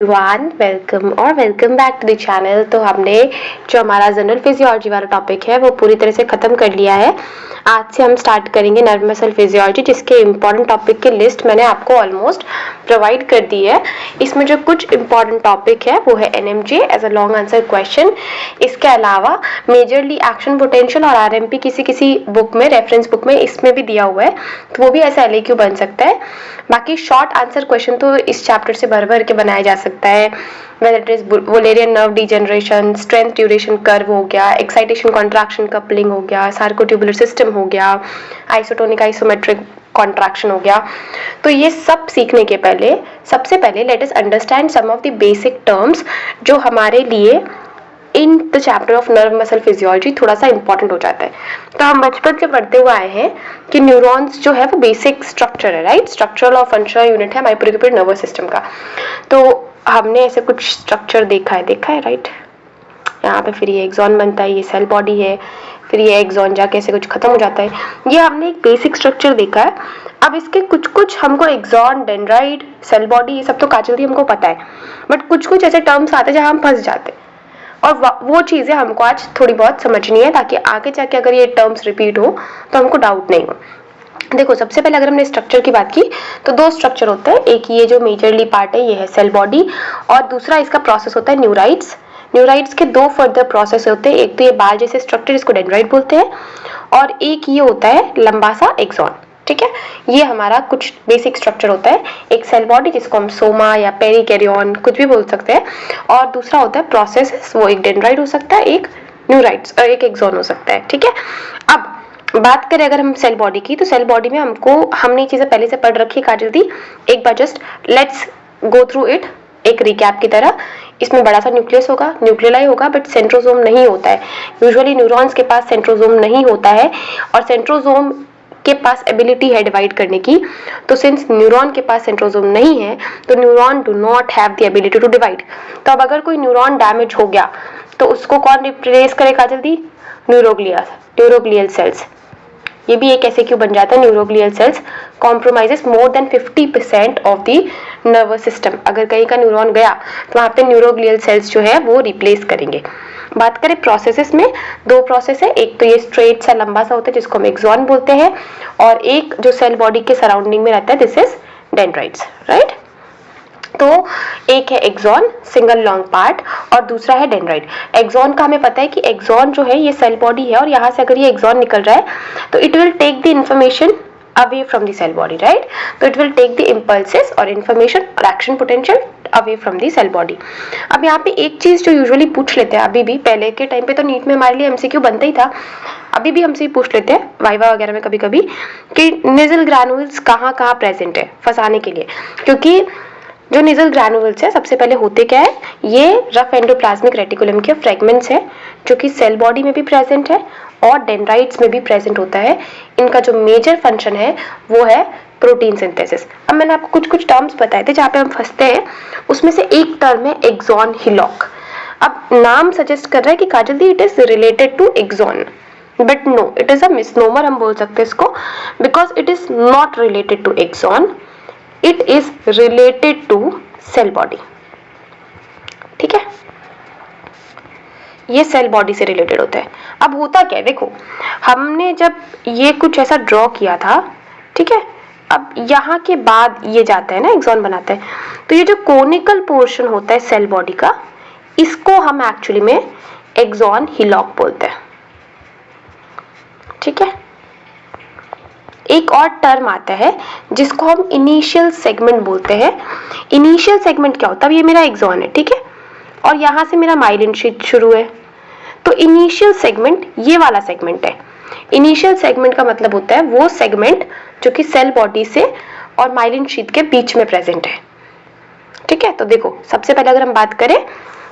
Welcome back to the channel. तो हमने जो हमारा जनरल फिजियोलॉजी वाला टॉपिक है वो पूरी तरह से ख़त्म कर लिया है। आज से हम स्टार्ट करेंगे नर्व मसल फिजियोलॉजी, जिसके इम्पॉर्टेंट टॉपिक की लिस्ट मैंने आपको ऑलमोस्ट प्रोवाइड कर दी है। इसमें जो कुछ इम्पॉर्टेंट टॉपिक है वो है NMJ as a long answer question. इसके अलावा मेजरली एक्शन पोटेंशियल और आरएमपी किसी बुक में, रेफरेंस बुक में इसमें भी दिया हुआ है, तो वो भी ऐसा एलएक्यू बन सकता है। बाकी शॉर्ट आंसर क्वेश्चन तो इस चैप्टर से भर भर के बनाया जा सकता है। whether it is Wallerian nerve degeneration, strength duration curve हो गया, excitation contraction coupling हो गया, sarcotubular system हो गया, isotonic isometric कॉन्ट्रैक्शन हो गया। तो ये सब सीखने के पहले सबसे पहले let us understand some of the basic terms जो हमारे लिए in the chapter of nerve muscle physiology थोड़ा सा इंपॉर्टेंट हो जाता है। तो हम बचपन से पढ़ते हुए आए हैं कि न्यूरॉन्स जो है वो बेसिक स्ट्रक्चर है, राइट, स्ट्रक्चरल और फंक्शनल यूनिट है हमारे पूरे नर्वस सिस्टम का। तो हमने ऐसे कुछ स्ट्रक्चर देखा है, राइट। यहाँ पे फिर ये एक्सॉन बनता है, ये सेल बॉडी है, फिर ये एक्सॉन जाके ऐसे कुछ खत्म हो जाता है। ये हमने एक बेसिक स्ट्रक्चर देखा है। अब इसके कुछ हमको एक्सॉन, डेंड्राइट, सेल बॉडी, ये सब तो काजल हमको पता है, बट कुछ ऐसे टर्म्स आते हैं जहाँ हम फंस जाते हैं, और वो चीज़ें हमको आज थोड़ी बहुत समझनी है, ताकि आगे जाके अगर ये टर्म्स रिपीट हो तो हमको डाउट नहीं हो। देखो, सबसे पहले अगर हमने स्ट्रक्चर की बात की तो दो स्ट्रक्चर होते हैं। एक ये जो मेजरली पार्ट है ये है सेल बॉडी, और दूसरा इसका प्रोसेस होता है न्यूराइट्स। न्यूराइट्स के दो फर्दर प्रोसेस होते हैं, एक तो ये बाल जैसे स्ट्रक्चर, इसको डेंड्राइट बोलते हैं, और एक ये होता है लंबा सा एक्सॉन। ठीक है, ये हमारा कुछ बेसिक स्ट्रक्चर होता है। एक सेल बॉडी जिसको हम सोमा या पेरिकैरियन कुछ भी बोल सकते हैं, और दूसरा होता है प्रोसेस, वो एक डेंड्राइट हो सकता है, एक न्यूराइट्स और एक एक्सॉन हो सकता है। ठीक है, अब बात करें अगर हम सेल बॉडी की, तो सेल बॉडी में हमने चीजें पहले से पढ़ रखी है काजल दी। एक बार just let's go through it एक रिकैप की तरह। इसमें बड़ा सा न्यूक्लियस होगा, न्यूक्लियाई होगा, बट सेंट्रोसोम नहीं होता है। यूजुअली न्यूरॉन्स के पास सेंट्रोसोम नहीं होता है, और सेंट्रोसोम के पास एबिलिटी है डिवाइड करने की। तो सिंस न्यूरॉन के पास सेंट्रोसोम नहीं है, तो neuron do not have the ability to divide. तो अब अगर कोई न्यूरॉन डैमेज हो गया तो उसको कौन रिप्लेस करेगा जल्दी? Neuroglial sales. ये भी एक ऐसे क्यों बन जाता है, neuroglial sales compromises more than 50% of the nervous system. अगर कहीं का न्यूरॉन गया तो वहाँ पे न्यूरोग्लियल सेल्स जो है वो रिप्लेस करेंगे। बात करें प्रोसेसेस में, दो प्रोसेस है। एक तो ये स्ट्रेट सा लंबा सा होता है जिसको हम एक्सॉन बोलते हैं, और एक जो सेल बॉडी के सराउंडिंग में रहता है, दिस इज डेंड्राइट्स, राइट। तो एक है एक्सॉन सिंगल लॉन्ग पार्ट, और दूसरा है डेंड्राइट। एक्सॉन का हमें पता है कि एक्सॉन जो है ये सेल बॉडी है, और यहाँ से अगर ये एक्सॉन निकल रहा है तो it will take the information away from the cell body, right. तो it will take the impulses और इंफॉर्मेशन और action potential away from the cell body. अब यहाँ पे एक चीज जो यूजुअली पूछ लेते हैं, अभी भी, पहले के टाइम पे तो नीट में हमारे लिए एमसीक्यू बनता ही था, अभी भी हमसे पूछ लेते हैं वाइवा वगैरह में कभी कभी, कि नेजल ग्रैनुल्स कहाँ कहाँ प्रेजेंट है, फंसाने के लिए। क्योंकि जो नेजल ग्रैनुल्स है, सबसे पहले होते क्या है, ये रफ एंडोप्लाज्मिक रेटिकुलम के फ्रेगमेंट्स है, जो कि सेल बॉडी में भी प्रेजेंट है और डेंड्राइट्स में भी प्रेजेंट होता है। इनका जो मेजर फंक्शन है वो है प्रोटीन सिंथेसिस। अब मैंने आपको कुछ टर्म्स बताए थे जहाँ पे हम फंसते हैं, उसमें से एक टर्म है एक्सॉन हिलॉक। अब नाम सजेस्ट कर रहा है कि Kajal di it is related to axon, but no, it is a misnomer हम बोल सकते हैं इसको, because it is not related to axon, it is related to cell body. ठीक है, ये सेल बॉडी से रिलेटेड होता है। अब होता क्या है, देखो, हमने जब ये कुछ ऐसा ड्रॉ किया था, ठीक है, अब यहाँ के बाद ये जाता है ना, एक्सॉन बनाता है, तो ये जो कोनिकल पोर्शन होता है सेल बॉडी का, इसको हम एक्चुअली में एक्सॉन हिलॉक बोलते हैं। ठीक है, एक और टर्म आता है जिसको हम इनिशियल सेगमेंट बोलते हैं। इनिशियल सेगमेंट क्या होता है, अब ये मेरा एक्सॉन है, ठीक है, और यहाँ से मेरा माइलिन शीथ शुरू है, तो इनिशियल सेगमेंट ये वाला सेगमेंट है। इनिशियल सेगमेंट का मतलब होता है वो सेगमेंट जो कि सेल बॉडी से और माइलिन शीथ के बीच में प्रेजेंट है। ठीक है, तो देखो, सबसे पहले अगर हम बात करें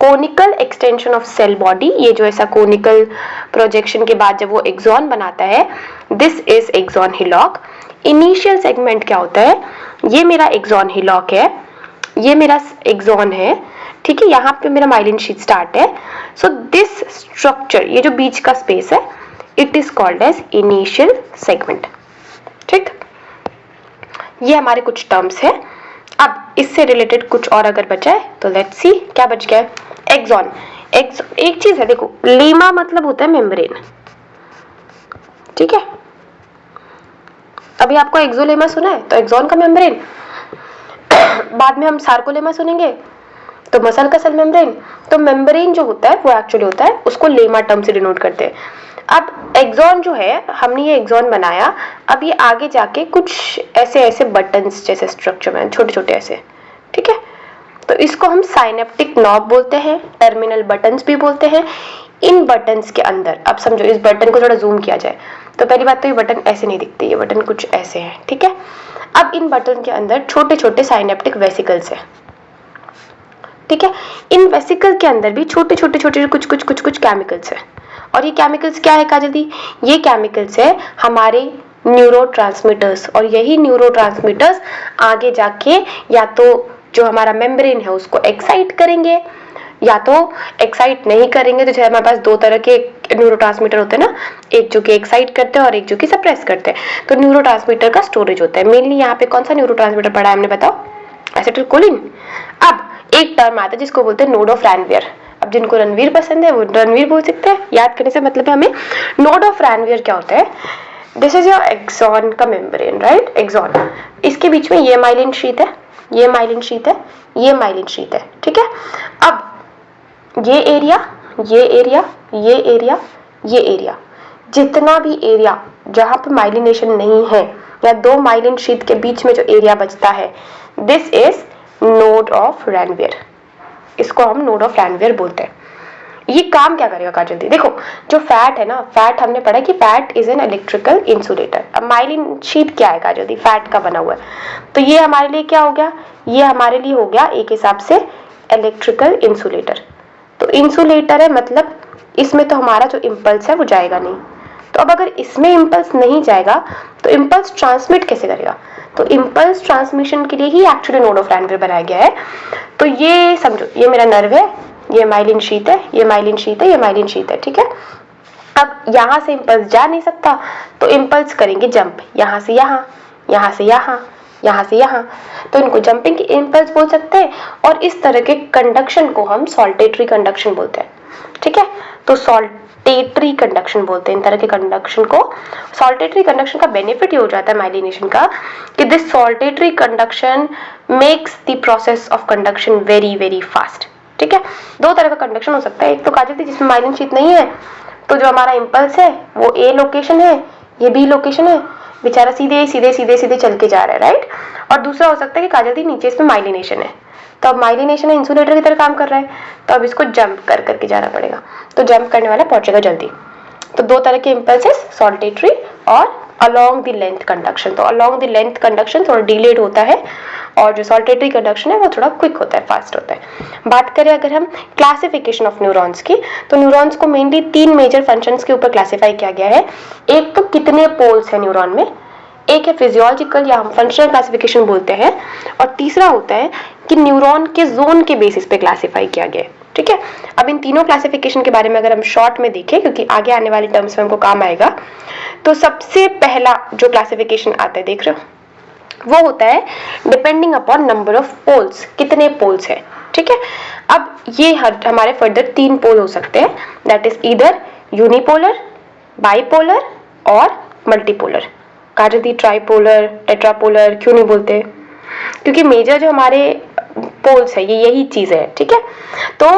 conical extension of cell body, ये जो ऐसा कोनिकल प्रोजेक्शन के बाद जब वो एक्सॉन बनाता है, this is axon hillock. Initial segment क्या होता है, ये मेरा एक्सॉन हिलॉक है, ये मेरा एक्सॉन है, ठीक है, यहाँ पे मेरा माइलिन शीथ स्टार्ट है। सो दिस स्ट्रक्चर, ये जो बीच का स्पेस है, it is called as initial segment. ठीक, ये हमारे कुछ टर्म्स है। अब इससे रिलेटेड कुछ और अगर बचा है तो लेट्स सी क्या बच गया है। एक्सॉन, एक चीज है देखो, लीमा मतलब होता है मेम्ब्रेन, ठीक है। अभी आपको एक्सोलेमा सुना है तो एक्सॉन का मेम्ब्रेन, बाद में हम सार्कोलेमा सुनेंगे तो मसल का सेल मेम्ब्रेन। तो मेम्ब्रेन जो होता है वो एक्चुअली होता है, उसको लेमा टर्म से डिनोट करते हैं। अब एक्सॉन जो है, हमने ये एक्सॉन बनाया, अब ये आगे जाके कुछ ऐसे ऐसे बटन्स जैसे स्ट्रक्चर में छोटे छोटे ऐसे, ठीक है। तो इसको हम साइनेप्टिक नॉब बोलते हैं, टर्मिनल बटन्स भी बोलते हैं। इन बटन्स के अंदर, अब समझो इस बटन को थोड़ा जूम किया जाए तो पहली बात तो ये बटन ऐसे नहीं दिखते, ये बटन कुछ ऐसे है, ठीक है। अब इन बटन के अंदर छोटे छोटे साइनेप्टिक वेसिकल्स है, ठीक है। इन वेसिकल के अंदर भी छोटे छोटे छोटे कुछ कुछ कुछ कुछ केमिकल्स है। और ये केमिकल्स क्या है काजल दी? ये केमिकल्स है हमारे न्यूरोट्रांसमीटर्स, और यही न्यूरोट्रांसमीटर्स आगे जाके या तो जो हमारा मेम्ब्रेन है उसको एक्साइट करेंगे या तो एक्साइट नहीं करेंगे। तो जैसे हमारे पास दो तरह के न्यूरोट्रांसमीटर होते हैं ना, एक जो कि एक्साइट करते हैं और एक जो कि सप्रेस करते हैं। तो न्यूरोट्रांसमीटर का स्टोरेज होता है मेनली। यहाँ पे कौन सा न्यूरोट्रांसमीटर पढ़ा है हमने, बताओ? एसिटिलकोलिन। अब एक टर्म आता है जिसको बोलते हैं नोड ऑफ रैनवियर। अब जिनको रणवीर पसंद है वो रणवीर बोल सकते हैं, याद करने से मतलब है हमें। नोड ऑफ रैनवियर क्या होता है? दिस इज योर एक्सॉन का मेम्ब्रेन, राइट? एक्सॉन, इसके बीच में ये माइलिन शीथ है, ये माइलिन शीथ है, ये माइलिन शीथ है, ठीक है। अब ये एरिया, ये एरिया, ये एरिया, ये एरिया, जितना भी एरिया जहां पे माइलिनेशन नहीं है या दो माइलिन शीथ के बीच में जो एरिया बचता है, this is node of Ranvier. इसको हम नोड ऑफ रैनवियर बोलते हैं। ये काम क्या करेगा काजल दी? देखो, जो फैट है ना, फैट हमने पढ़ा कि fat is an electrical insulator. अब माइलिन शीथ क्या है काजल दी? फैट का बना हुआ है। तो ये हमारे लिए क्या हो गया? ये हमारे लिए हो गया एक हिसाब से इलेक्ट्रिकल इंसुलेटर। तो इंसुलेटर है मतलब इसमें तो हमारा जो इम्पल्स है वो जाएगा नहीं। तो अब अगर इसमें इम्पल्स नहीं जाएगा तो इम्पल्स ट्रांसमिट कैसे करेगा? तो इम्पल्स ट्रांसमिशन के लिए ही एक्चुअली नोड ऑफ रैनवियर बनाया गया है। तो ये समझो, ये मेरा नर्व है, ये माइलिन शीथ है, ये माइलिन शीथ है, ये माइलिन शीथ है, ठीक है। अब यहाँ से इम्पल्स जा नहीं सकता तो इम्पल्स करेंगे जंप, यहाँ से यहाँ, यहाँ से यहाँ, यहाँ से यहाँ। तो इनको जंपिंग इम्पल्स बोल सकते हैं। और इस तरह के कंडक्शन को हम सॉल्टेटरी कंडक्शन बोलते हैं, ठीक है। तो सॉल्टेटरी कंडक्शन बोलते हैं इन तरह के कंडक्शन को। सॉल्टेटरी कंडक्शन का बेनिफिट ये हो जाता है माइलिनेशन का कि this saltatory conduction makes the process of conduction very very fast, ठीक है। दो तरह का कंडक्शन हो सकता है, एक तो काजल थी जिसमें माइलिन शीथ नहीं है, तो जो हमारा इम्पल्स है वो ए लोकेशन है, ये बी लोकेशन है, बेचारा सीधे सीधे सीधे सीधे चल के जा रहा है, राइट। और दूसरा हो सकता है कि काजल थी नीचे इसमें माइलिनेशन है, तो अब माइलिनेशन इंसुलेटर की तरह काम कर रहा है, तो अब इसको जंप कर करके जाना पड़ेगा। तो जंप करने वाला पहुंचेगा जल्दी। तो दो तरह के इम्पल्सेस, सॉल्टेटरी और अलोंग द लेंथ कंडक्शन। तो अलोंग द लेंथ कंडक्शन थोड़ा डिलेड होता है और जो सॉल्टेटरी कंडक्शन है वो थोड़ा क्विक होता है, फास्ट होता है। बात करें अगर हम क्लासिफिकेशन ऑफ न्यूरॉन्स की, तो न्यूरॉन्स को मेनली तीन मेजर फंक्शंस के ऊपर क्लासिफाई किया गया है। एक तो कितने पोल्स है न्यूरॉन में, एक है फिजियोलॉजिकल या हम फंक्शनल क्लासिफिकेशन बोलते हैं, और तीसरा होता है कि न्यूरॉन के जोन के बेसिस पे क्लासिफाई किया गया है, ठीक है। अब इन तीनों क्लासिफिकेशन के बारे में अगर हम शॉर्ट में देखें, क्योंकि आगे आने वाले टर्म्स में हमको काम आएगा, तो सबसे पहला जो क्लासिफिकेशन आता है, देख रहे हो, वो होता है depending upon number of poles, कितने पोल्स है, ठीक है। अब ये हमारे फर्दर तीन पोल हो सकते हैं, that is either unipolar, bipolar और मल्टीपोलर। काजल दी ट्राइपोलर, टेट्रापोलर क्यों नहीं बोलते? क्योंकि मेजर जो हमारे पोल्स है ये यही चीज है, ठीक है। तो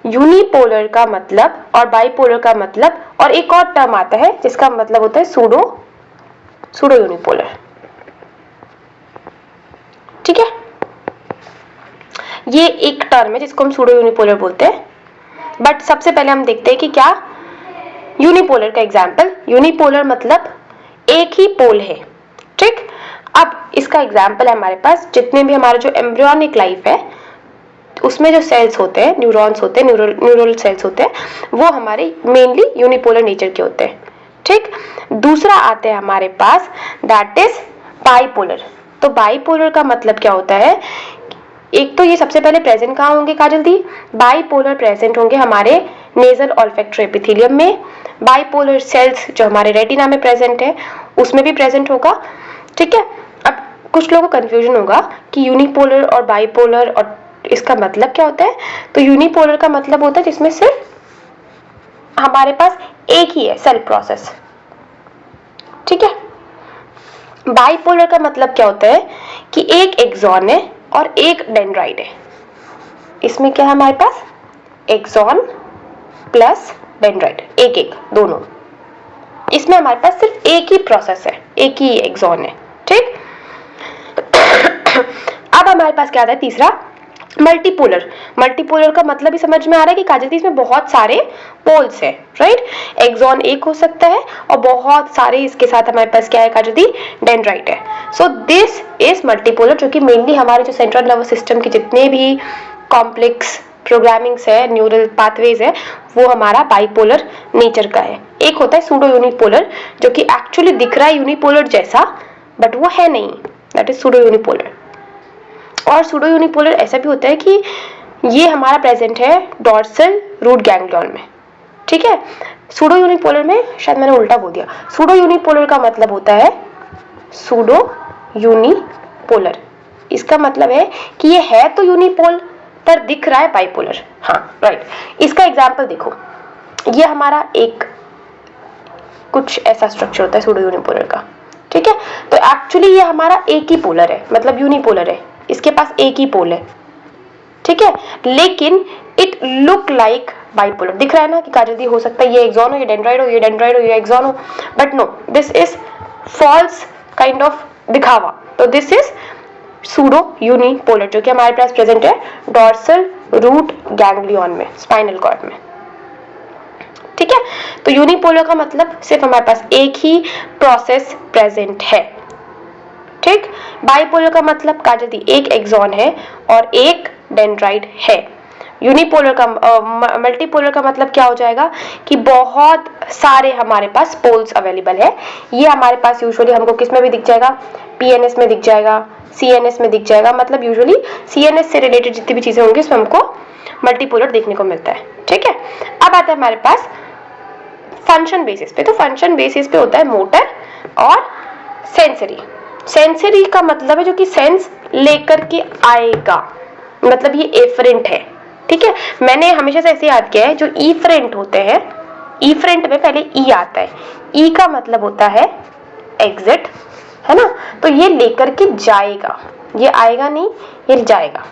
यूनिपोलर का मतलब और बाइपोलर का मतलब, और एक और टर्म आता है जिसका मतलब होता है सूडो यूनिपोलर, ठीक है। ये एक टर्म है जिसको हम सूडो यूनिपोलर बोलते हैं। बट सबसे पहले हम देखते हैं कि क्या यूनिपोलर का एग्जाम्पल। यूनिपोलर मतलब एक ही पोल है, ठीक। अब इसका एग्जाम्पल है हमारे पास जितने भी हमारा जो एम्ब्रियोनिक लाइफ है उसमें जो सेल्स होते हैं, न्यूरॉन्स होते हैं, न्यूरल सेल्स होते हैं, वो हमारे मेनली यूनिपोलर नेचर के होते हैं, ठीक। दूसरा आते हैं हमारे पास, दैट इज बाइपोलर। तो बाइपोलर का मतलब क्या होता है? एक तो ये सबसे पहले प्रेजेंट कहाँ होंगे काजल दी? बाइपोलर प्रेजेंट होंगे हमारे नेजल ऑल्फैक्टरी एपिथेलियम में। बाइपोलर सेल्स जो हमारे रेटिना में प्रेजेंट है उसमें भी प्रेजेंट होगा, ठीक है। अब कुछ लोगों को कंफ्यूजन होगा कि यूनिपोलर और बाइपोलर और इसका मतलब क्या होता है। तो यूनिपोलर का मतलब होता है जिसमें सिर्फ हमारे पास एक ही है सेल प्रोसेस, ठीक है। बाइपोलर का मतलब क्या होता है कि एक एक्सॉन है और एक डेंड्राइट है। इसमें क्या है हमारे पास एक्सॉन प्लस डेंड्राइट, एक एक दोनों। इसमें हमारे पास सिर्फ एक ही प्रोसेस है, एक ही एक्सॉन है, ठीक। अब हमारे पास क्या आता है तीसरा, मल्टीपोलर। मल्टीपोलर का मतलब ही समझ में आ रहा है कि काजल इसमें बहुत सारे पोल्स है, राइट। एक्सॉन एक हो सकता है और बहुत सारे इसके साथ हमारे पास क्या है काजल डेंड्राइट है। सो दिस इज मल्टीपोलर, जो कि मेनली हमारे जो सेंट्रल नर्वस सिस्टम के जितने भी कॉम्प्लेक्स प्रोग्रामिंग्स है, न्यूरल पाथवेज है, वो हमारा बाइपोलर नेचर का है। एक होता है सूडो यूनिपोलर, जो कि एक्चुअली दिख रहा है यूनिपोलर जैसा बट वो है नहीं, दैट इज सूडो यूनिपोलर। और सूडो यूनिपोलर ऐसा भी होता है कि ये हमारा प्रेजेंट है डॉर्सल रूट गैंग्लियन में, ठीक है। सूडो यूनिपोलर में शायद मैंने उल्टा बोल दिया, सूडो यूनिपोलर का मतलब होता है सूडो यूनिपोलर। इसका मतलब है कि ये है तो यूनिपोल पर दिख रहा है बाइपोलर, हाँ राइट। इसका एग्जाम्पल देखो, ये हमारा एक कुछ ऐसा स्ट्रक्चर होता है सूडो यूनिपोलर का, ठीक है। तो एक्चुअली ये हमारा एक ही पोलर है, मतलब यूनिपोलर है, इसके पास एक ही पोल है, ठीक है। लेकिन इट लुक लाइक बाइपोलर, दिख रहा है ना कि काजल दी हो सकता है ये एक्सॉन हो, ये डेंड्राइट हो, ये डेंड्राइट हो, ये एक्सॉन हो, but no, this is false kind of दिखावा। तो दिस इज सूडो यूनिपोलर, जो कि हमारे पास प्रेजेंट है डॉर्सल रूट गैंग्लियन में, स्पाइनल कॉर्ड में, ठीक है। तो यूनिपोलर का मतलब सिर्फ हमारे पास एक ही प्रोसेस प्रेजेंट है, ठीक। बाइपोलर का मतलब काजल दी एक एक्सॉन है और एक डेंड्राइट है। यूनिपोलर का मल्टीपोलर का मतलब क्या हो जाएगा कि बहुत सारे हमारे पास पोल्स अवेलेबल है। ये हमारे पास यूजुअली हमको किस में भी दिख जाएगा, पीएनएस में दिख जाएगा, सीएनएस में दिख जाएगा, मतलब यूजुअली सीएनएस से रिलेटेड जितनी भी चीजें होंगी उसमें हमको मल्टीपोलर देखने को मिलता है, ठीक है। अब आता है हमारे पास फंक्शन बेसिस पे। तो फंक्शन बेसिस पे होता है मोटर और सेंसरी। सेंसरी का मतलब है जो कि सेंस लेकर के आएगा, मतलब ये एफरेंट है, ठीक है। मैंने हमेशा से ऐसे याद किया है, जो ईफरेंट होते हैं, ईफरेंट में पहले ई आता है, ई का मतलब होता है एग्जिट, है ना। तो ये लेकर के जाएगा, ये आएगा नहीं, ये जाएगा।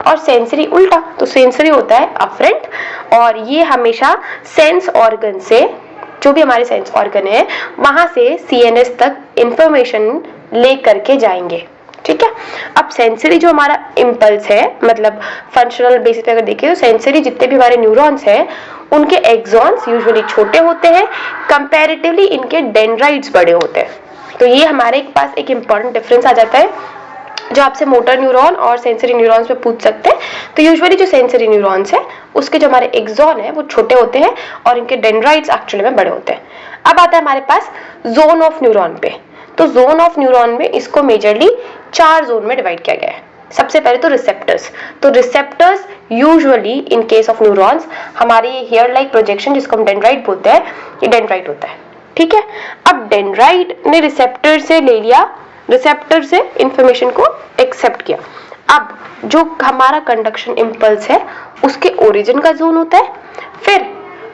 और सेंसरी उल्टा, तो सेंसरी होता है अफरेंट, और ये हमेशा सेंस ऑर्गन से, जो भी हमारे सेंस ऑर्गन है वहां से सीएनएस तक इंफॉर्मेशन ले करके जाएंगे, ठीक है। अब सेंसरी जो हमारा इम्पल्स है, मतलब फंक्शनल बेसिस पे अगर देखें तो सेंसरी जितने भी हमारे न्यूरॉन्स हैं उनके एक्सॉन्स यूजुअली छोटे होते हैं, कंपैरेटिवली इनके डेंड्राइट्स बड़े होते हैं। तो ये हमारे पास एक इम्पॉर्टेंट डिफरेंस आ जाता है जो आपसे मोटर न्यूरॉन और सेंसरी न्यूरॉन्स पे पूछ सकते हैं। तो यूजुअली जो सेंसरी न्यूरॉन्स है उसके जो हमारे एक्सॉन है वो छोटे होते हैं और इनके डेंड्राइट्स एक्चुअली में बड़े होते हैं। अब आता है हमारे पास जोन ऑफ न्यूरॉन पे। तो जोन ऑफ न्यूरॉन में इसको मेजरली 4 जोन में डिवाइड किया गया है। सबसे पहले तो रिसेप्टर्स। तो receptors usually in case of neurons हमारी हेयर लाइक प्रोजेक्शन जिसको हम डेंड्राइट बोलते हैं, ये डेंड्राइट होता है, ठीक है। अब डेंड्राइट ने रिसेप्टर से ले लिया, रिसेप्टर से इंफॉर्मेशन को एक्सेप्ट किया। अब जो हमारा कंडक्शन इम्पल्स है उसके ओरिजिन का जोन होता है। फिर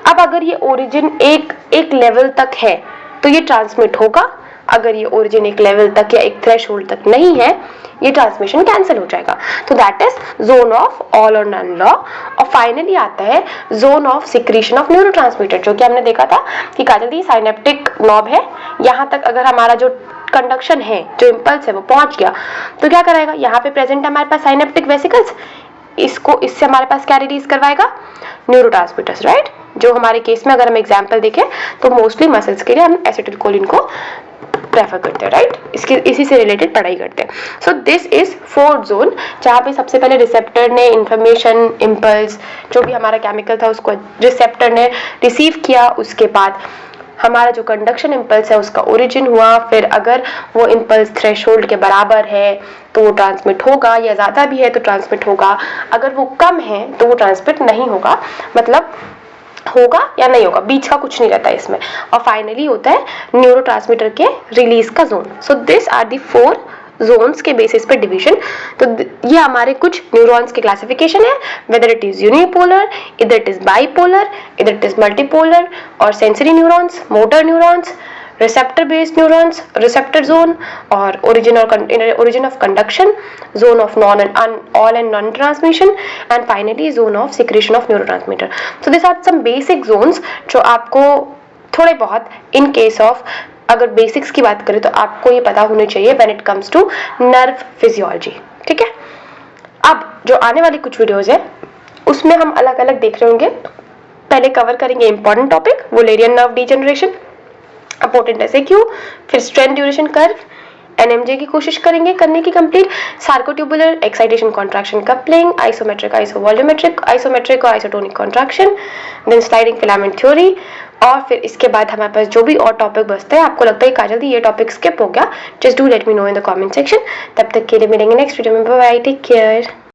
अब अगर ये ओरिजिन एक लेवल तक है तो ये ट्रांसमिट होगा, अगर ये ओरिजिन एक लेवल तक या एक थ्रेशोल्ड तक नहीं है ये ट्रांसमिशन कैंसिल हो जाएगा। तो that is zone of all और नन लॉ। और फाइनली आता है zone of secretion of neurotransmitter, जो कि हमने देखा था कि काजल दी साइनेप्टिक नॉब है, यहाँ तक अगर हमारा जो कंडक्शन है, जो इम्पल्स है वो पहुंच गया तो क्या कराएगा, यहाँ पे प्रेजेंट है हमारे पास साइनेप्टिक वेसिकल्स, इससे हमारे पास क्या रिलीज करवाएगा, न्यूरोट्रांसमीटर्स, राइट। जो हमारे केस में अगर हम एग्जांपल देखें तो मोस्टली मसल्स के लिए हम एसिटिलकोलिन को प्रेफर करते हैं, राइट। इसी से रिलेटेड पढ़ाई करते हैं। So this is fourth zone, जहाँ पे सबसे पहले रिसेप्टर ने इंफॉर्मेशन इम्पल्स जो भी हमारा केमिकल था उसको रिसेप्टर ने रिसीव किया, उसके बाद हमारा जो कंडक्शन इम्पल्स है उसका ओरिजिन हुआ, फिर अगर वो इम्पल्स थ्रेशोल्ड के बराबर है तो वो ट्रांसमिट होगा, या ज़्यादा भी है तो ट्रांसमिट होगा, अगर वो कम है तो वो ट्रांसमिट नहीं होगा, मतलब होगा या नहीं होगा, बीच का कुछ नहीं रहता इसमें। और फाइनली होता है न्यूरोट्रांसमीटर के रिलीज का zone. So this are the 4 zones के बेसिस पे डिवीजन। तो ये हमारे कुछ न्यूरॉन्स के क्लासिफिकेशन है, वेदर इट इज यूनिपोलर, इधर इट इज बाइपोलर, इधर इट इज मल्टीपोलर, और sensory neurons, motor neurons, receptor based neurons, receptor zone, और origin of conduction, zone of all and non transmission, and finally zone of secretion of neurotransmitter. So these are some basic zones जो आपको थोड़े बहुत in case of, अगर basics की बात करें तो आपको ये पता होने चाहिए when it comes to nerve physiology। ठीक है, अब जो आने वाली कुछ वीडियोस है उसमें हम अलग अलग देख रहे होंगे। पहले कवर करेंगे important topic, Wallerian nerve degeneration, important ऐसे क्यों, फिर स्ट्रेंथ ड्यूरेशन कर्व, एनएमजे की कोशिश करेंगे करने की complete, sarcotubular excitation contraction coupling, isometric isovolumetric, isometric और isotonic contraction, then sliding filament theory, और फिर इसके बाद हमारे पास जो भी और टॉपिक बचते हैं, आपको लगता है काजल दी ये टॉपिक स्किप हो गया, just do let me know in the comment section. तब तक के लिए मिलेंगे नेक्स्ट वीडियो में, बाय बाय, टेक केयर।